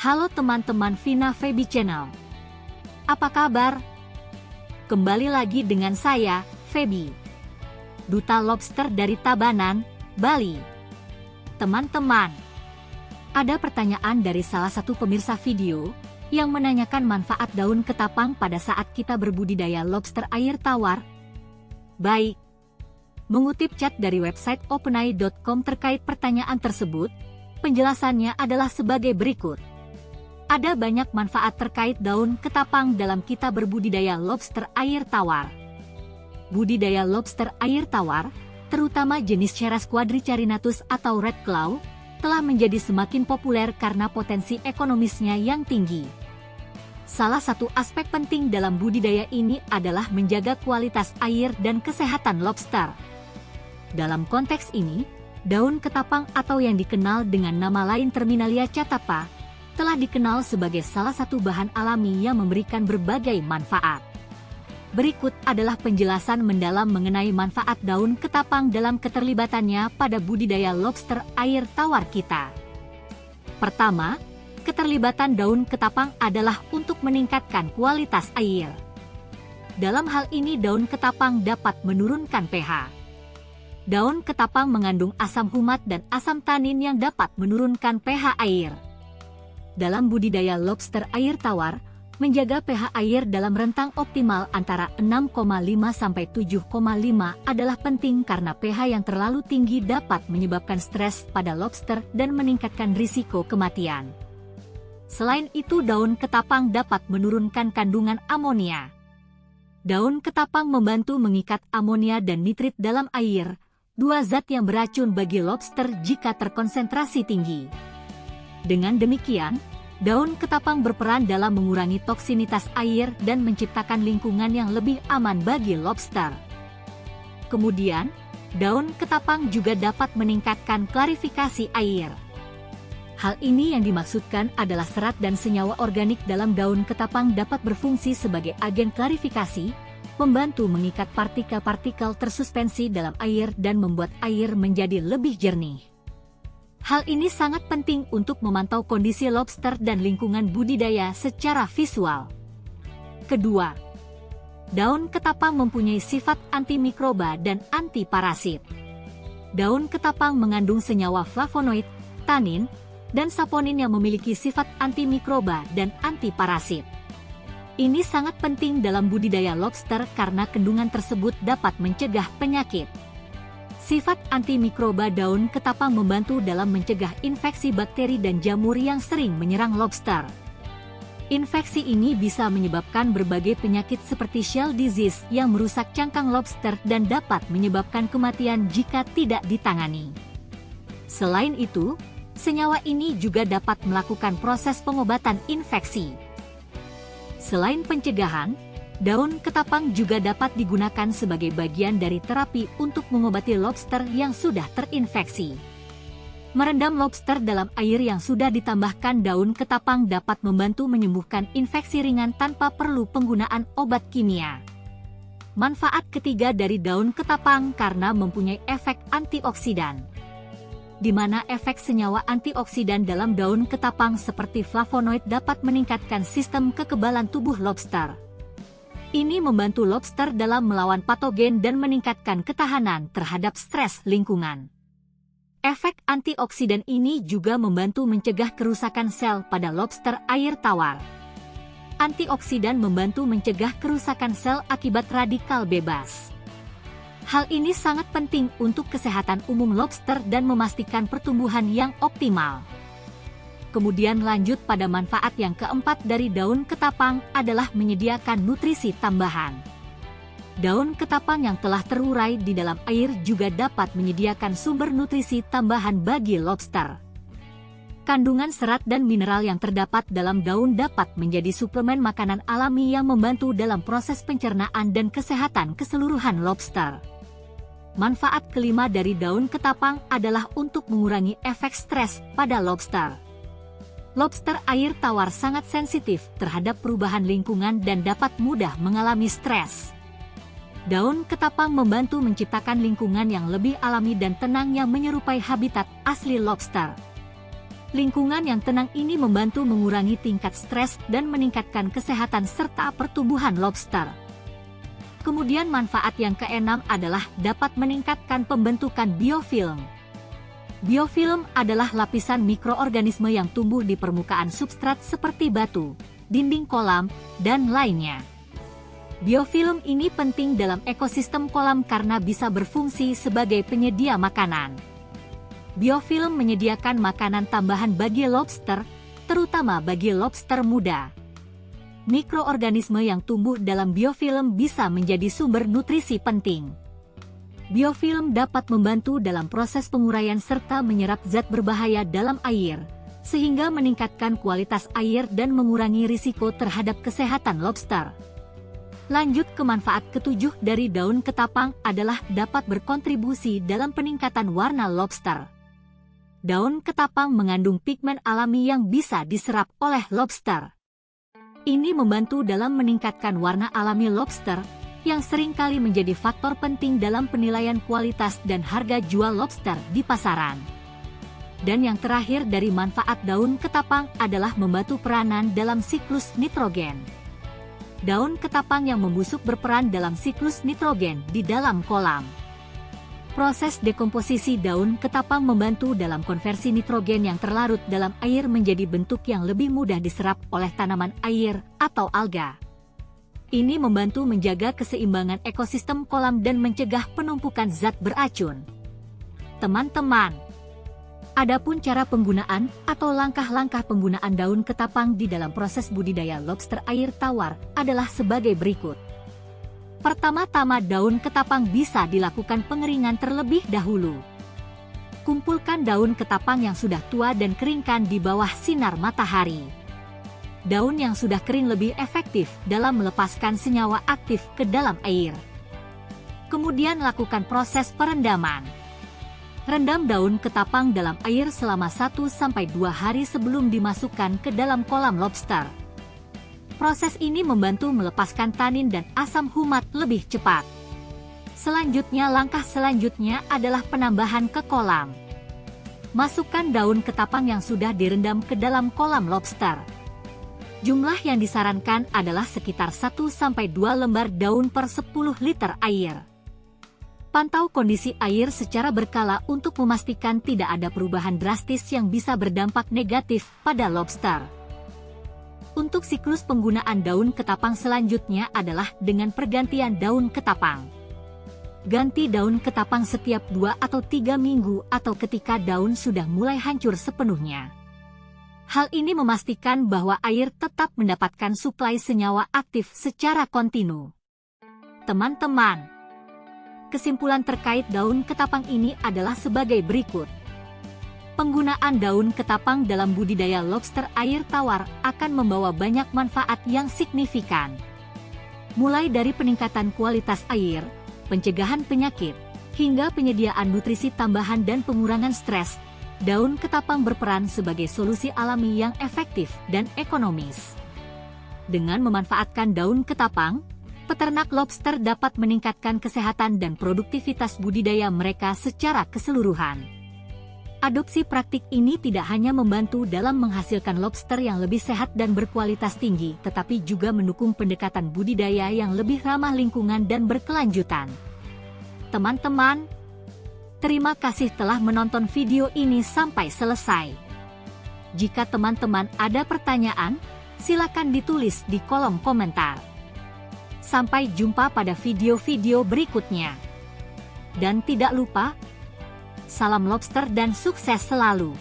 Halo teman-teman Vina Feby Channel. Apa kabar? Kembali lagi dengan saya, Feby, Duta Lobster dari Tabanan, Bali. Teman-teman, ada pertanyaan dari salah satu pemirsa video yang menanyakan manfaat daun ketapang pada saat kita berbudidaya lobster air tawar. Baik, mengutip chat dari website openai.com terkait pertanyaan tersebut, penjelasannya adalah sebagai berikut. Ada banyak manfaat terkait daun ketapang dalam kita berbudidaya lobster air tawar. Budidaya lobster air tawar, terutama jenis Cheras quadricarinatus atau red claw, telah menjadi semakin populer karena potensi ekonomisnya yang tinggi. Salah satu aspek penting dalam budidaya ini adalah menjaga kualitas air dan kesehatan lobster. Dalam konteks ini, daun ketapang atau yang dikenal dengan nama lain Terminalia catapa, telah dikenal sebagai salah satu bahan alami yang memberikan berbagai manfaat. Berikut adalah penjelasan mendalam mengenai manfaat daun ketapang dalam keterlibatannya pada budidaya lobster air tawar kita. Pertama, keterlibatan daun ketapang adalah untuk meningkatkan kualitas air. Dalam hal ini daun ketapang dapat menurunkan pH. Daun ketapang mengandung asam humat dan asam tanin yang dapat menurunkan pH air. Dalam budidaya lobster air tawar, menjaga pH air dalam rentang optimal antara 6,5 sampai 7,5 adalah penting karena pH yang terlalu tinggi dapat menyebabkan stres pada lobster dan meningkatkan risiko kematian. Selain itu, daun ketapang dapat menurunkan kandungan amonia. Daun ketapang membantu mengikat amonia dan nitrit dalam air, dua zat yang beracun bagi lobster jika terkonsentrasi tinggi. Dengan demikian, daun ketapang berperan dalam mengurangi toksinitas air dan menciptakan lingkungan yang lebih aman bagi lobster. Kemudian, daun ketapang juga dapat meningkatkan klarifikasi air. Hal ini yang dimaksudkan adalah serat dan senyawa organik dalam daun ketapang dapat berfungsi sebagai agen klarifikasi, membantu mengikat partikel-partikel tersuspensi dalam air dan membuat air menjadi lebih jernih. Hal ini sangat penting untuk memantau kondisi lobster dan lingkungan budidaya secara visual. Kedua, daun ketapang mempunyai sifat antimikroba dan antiparasit. Daun ketapang mengandung senyawa flavonoid, tanin, dan saponin yang memiliki sifat antimikroba dan antiparasit. Ini sangat penting dalam budidaya lobster karena kandungan tersebut dapat mencegah penyakit. Sifat antimikroba daun ketapang membantu dalam mencegah infeksi bakteri dan jamur yang sering menyerang lobster. Infeksi ini bisa menyebabkan berbagai penyakit seperti shell disease yang merusak cangkang lobster dan dapat menyebabkan kematian jika tidak ditangani. Selain itu, senyawa ini juga dapat melakukan proses pengobatan infeksi. Selain pencegahan, daun ketapang juga dapat digunakan sebagai bagian dari terapi untuk mengobati lobster yang sudah terinfeksi. Merendam lobster dalam air yang sudah ditambahkan daun ketapang dapat membantu menyembuhkan infeksi ringan tanpa perlu penggunaan obat kimia. Manfaat ketiga dari daun ketapang karena mempunyai efek antioksidan, di mana efek senyawa antioksidan dalam daun ketapang seperti flavonoid dapat meningkatkan sistem kekebalan tubuh lobster. Ini membantu lobster dalam melawan patogen dan meningkatkan ketahanan terhadap stres lingkungan. Efek antioksidan ini juga membantu mencegah kerusakan sel pada lobster air tawar. Antioksidan membantu mencegah kerusakan sel akibat radikal bebas. Hal ini sangat penting untuk kesehatan umum lobster dan memastikan pertumbuhan yang optimal. Kemudian lanjut pada manfaat yang keempat dari daun ketapang adalah menyediakan nutrisi tambahan. Daun ketapang yang telah terurai di dalam air juga dapat menyediakan sumber nutrisi tambahan bagi lobster. Kandungan serat dan mineral yang terdapat dalam daun dapat menjadi suplemen makanan alami yang membantu dalam proses pencernaan dan kesehatan keseluruhan lobster. Manfaat kelima dari daun ketapang adalah untuk mengurangi efek stres pada lobster. Lobster air tawar sangat sensitif terhadap perubahan lingkungan dan dapat mudah mengalami stres. Daun ketapang membantu menciptakan lingkungan yang lebih alami dan tenang yang menyerupai habitat asli lobster. Lingkungan yang tenang ini membantu mengurangi tingkat stres dan meningkatkan kesehatan serta pertumbuhan lobster. Kemudian manfaat yang keenam adalah dapat meningkatkan pembentukan biofilm. Biofilm adalah lapisan mikroorganisme yang tumbuh di permukaan substrat seperti batu, dinding kolam, dan lainnya. Biofilm ini penting dalam ekosistem kolam karena bisa berfungsi sebagai penyedia makanan. Biofilm menyediakan makanan tambahan bagi lobster, terutama bagi lobster muda. Mikroorganisme yang tumbuh dalam biofilm bisa menjadi sumber nutrisi penting. Biofilm dapat membantu dalam proses penguraian serta menyerap zat berbahaya dalam air, sehingga meningkatkan kualitas air dan mengurangi risiko terhadap kesehatan lobster. Lanjut ke manfaat ketujuh dari daun ketapang adalah dapat berkontribusi dalam peningkatan warna lobster. Daun ketapang mengandung pigmen alami yang bisa diserap oleh lobster. Ini membantu dalam meningkatkan warna alami lobster, yang seringkali menjadi faktor penting dalam penilaian kualitas dan harga jual lobster di pasaran. Dan yang terakhir dari manfaat daun ketapang adalah membantu peranan dalam siklus nitrogen. Daun ketapang yang membusuk berperan dalam siklus nitrogen di dalam kolam. Proses dekomposisi daun ketapang membantu dalam konversi nitrogen yang terlarut dalam air menjadi bentuk yang lebih mudah diserap oleh tanaman air atau alga. Ini membantu menjaga keseimbangan ekosistem kolam dan mencegah penumpukan zat beracun. Teman-teman, adapun cara penggunaan atau langkah-langkah penggunaan daun ketapang di dalam proses budidaya lobster air tawar adalah sebagai berikut. Pertama-tama daun ketapang bisa dilakukan pengeringan terlebih dahulu. Kumpulkan daun ketapang yang sudah tua dan keringkan di bawah sinar matahari. Daun yang sudah kering lebih efektif dalam melepaskan senyawa aktif ke dalam air. Kemudian lakukan proses perendaman. Rendam daun ketapang dalam air selama 1-2 hari sebelum dimasukkan ke dalam kolam lobster. Proses ini membantu melepaskan tanin dan asam humat lebih cepat. Langkah selanjutnya adalah penambahan ke kolam. Masukkan daun ketapang yang sudah direndam ke dalam kolam lobster. Jumlah yang disarankan adalah sekitar 1-2 lembar daun per 10 liter air. Pantau kondisi air secara berkala untuk memastikan tidak ada perubahan drastis yang bisa berdampak negatif pada lobster. Untuk siklus penggunaan daun ketapang selanjutnya adalah dengan pergantian daun ketapang. Ganti daun ketapang setiap 2 atau 3 minggu atau ketika daun sudah mulai hancur sepenuhnya. Hal ini memastikan bahwa air tetap mendapatkan suplai senyawa aktif secara kontinu. Teman-teman, kesimpulan terkait daun ketapang ini adalah sebagai berikut. Penggunaan daun ketapang dalam budidaya lobster air tawar akan membawa banyak manfaat yang signifikan. Mulai dari peningkatan kualitas air, pencegahan penyakit, hingga penyediaan nutrisi tambahan dan pengurangan stres, daun ketapang berperan sebagai solusi alami yang efektif dan ekonomis. Dengan memanfaatkan daun ketapang, peternak lobster dapat meningkatkan kesehatan dan produktivitas budidaya mereka secara keseluruhan. Adopsi praktik ini tidak hanya membantu dalam menghasilkan lobster yang lebih sehat dan berkualitas tinggi, tetapi juga mendukung pendekatan budidaya yang lebih ramah lingkungan dan berkelanjutan. Teman-teman, terima kasih telah menonton video ini sampai selesai. Jika teman-teman ada pertanyaan, silakan ditulis di kolom komentar. Sampai jumpa pada video-video berikutnya. Dan tidak lupa, salam lobster dan sukses selalu!